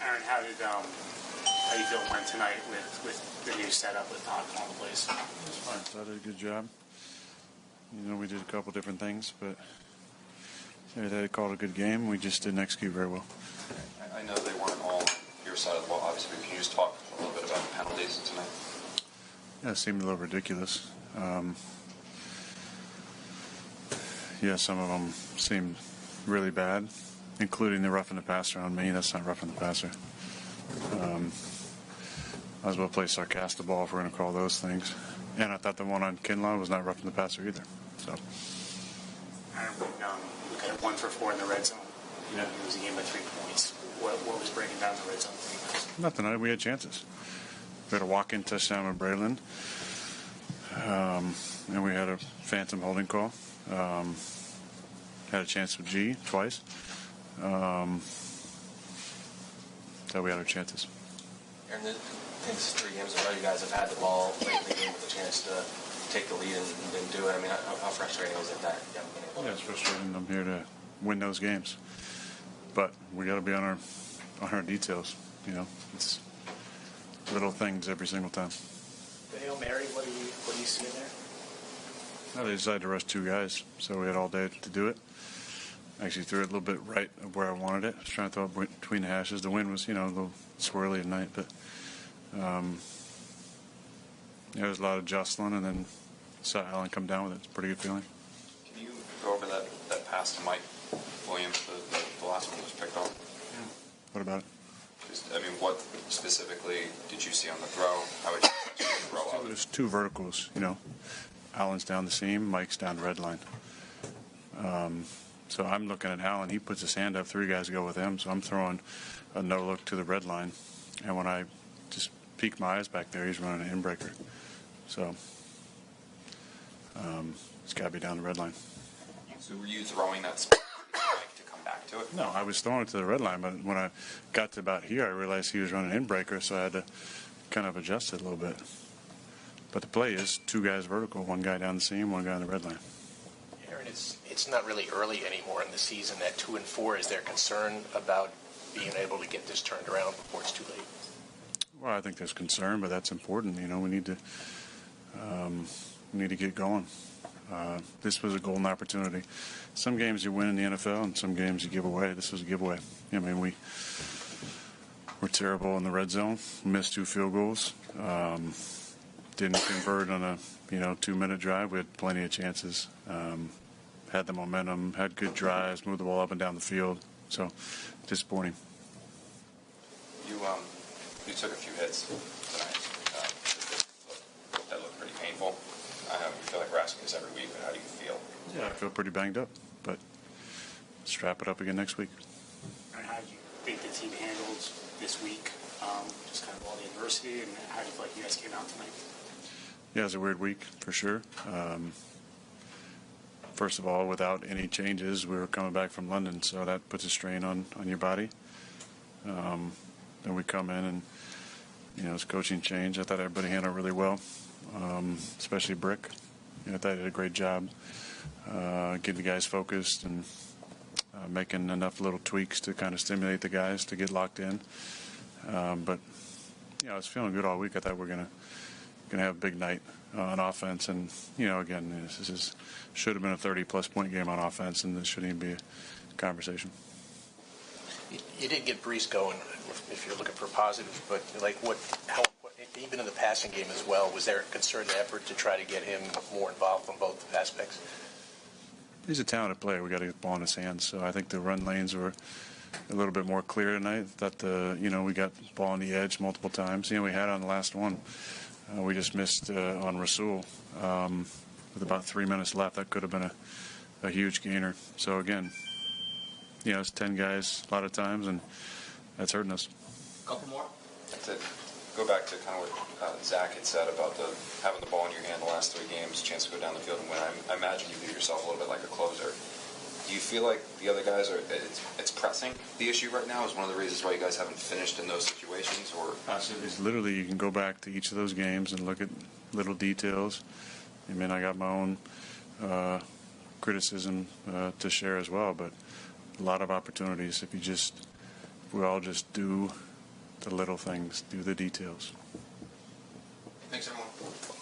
Aaron, how you feel went tonight with the new setup with Todd calling the plays? It was fine. Todd did a good job. You know, we did a couple different things, but they called a good game. We just didn't execute very well. I know they weren't all on your side of the ball, obviously, but can you just talk a little bit about the penalties tonight? Yeah, it seemed a little ridiculous. Some of them seemed really bad, including the roughing the passer on me. That's not roughing the passer. Might as well play sarcastic ball if we're going to call those things. And I thought the one on Kinlaw was not roughing the passer either. So. Aaron, we got 1 for 4 in the red zone. Yeah. It was a game by 3 points. What was breaking down the red zone? Nothing. We had chances. We had a walk-in touchdown with Braylon. And we had a phantom holding call. Had a chance with G twice. So we had our chances. Aaron, I think this is 3 games in a row you guys have had the ball late in the game with a chance to take the lead and didn't do it. I mean, how frustrating was it that you haven't been able to? Yeah, it's frustrating. I'm here to win those games. But we got to be on our details. You know, it's little things every single time. The Hail Mary, what do you see in there? Well, they decided to rush 2 guys, so we had all day to do it. Actually threw it a little bit right of where I wanted it. I was trying to throw it between the hashes. The wind was, a little swirly at night, but there was a lot of jostling, and then saw Allen come down with it. It's a pretty good feeling. Can you go over that pass to Mike Williams, the last one that was picked off? Yeah. What about it? What specifically did you see on the throw? How would you throw up? There's 2 verticals, Allen's down the seam, Mike's down the red line. So I'm looking at Allen. He puts his hand up. 3 guys go with him. So I'm throwing a no-look to the red line. And when I just peek my eyes back there, he's running an inbreaker. So it's got to be down the red line. So were you throwing that spot to come back to it? No, I was throwing it to the red line. But when I got to about here, I realized he was running an inbreaker. So I had to kind of adjust it a little bit. But the play is 2 guys vertical, 1 guy down the seam, 1 guy on the red line. Aaron, it's not really early anymore in the season at 2-4. Is there concern about being able to get this turned around before it's too late? Well, I think there's concern, but that's important. We need to get going. This was a golden opportunity. Some games you win in the NFL, and some games you give away. This was a giveaway. We're terrible in the red zone. We missed 2 field goals. Didn't convert on a 2-minute drive. We had plenty of chances. Had the momentum, had good drives, moved the ball up and down the field. So disappointing. You took a few hits tonight. That looked pretty painful. I know you feel like we're asking this every week, but how do you feel? Yeah, I feel pretty banged up, but strap it up again next week. And how do you think the team handled this week? Just kind of all the adversity, and how do you feel like you guys came out tonight? Yeah, it's a weird week for sure. First of all, without any changes, we were coming back from London, so that puts a strain on your body. Then we come in and, it's coaching change. I thought everybody handled it really well, especially Brick. I thought he did a great job getting the guys focused and making enough little tweaks to kind of stimulate the guys to get locked in. But I was feeling good all week. I thought we were gonna have a big night on offense, and again, this should have been a 30-plus point game on offense, and this shouldn't even be a conversation. You did get Brees going, if you're looking for positives, but even in the passing game as well, was there a concerted effort to try to get him more involved on both aspects? He's a talented player. We got to get the ball in his hands. So I think the run lanes were a little bit more clear tonight. That we got the ball on the edge multiple times. We had on the last one. We just missed on Rasul with about 3 minutes left. That could have been a huge gainer. So again, it's 10 guys a lot of times, and that's hurting us. Couple more. To go back to kind of what Zach had said about having the ball in your hand the last 3 games, chance to go down the field and win. I imagine you view yourself a little bit like a closer. Do you feel like the other guys it's pressing the issue right now? Is one of the reasons why you guys haven't finished in those situations? Or it's literally, you can go back to each of those games and look at little details. I got my own criticism to share as well, but a lot of opportunities. If we all just do the little things, do the details. Thanks, everyone.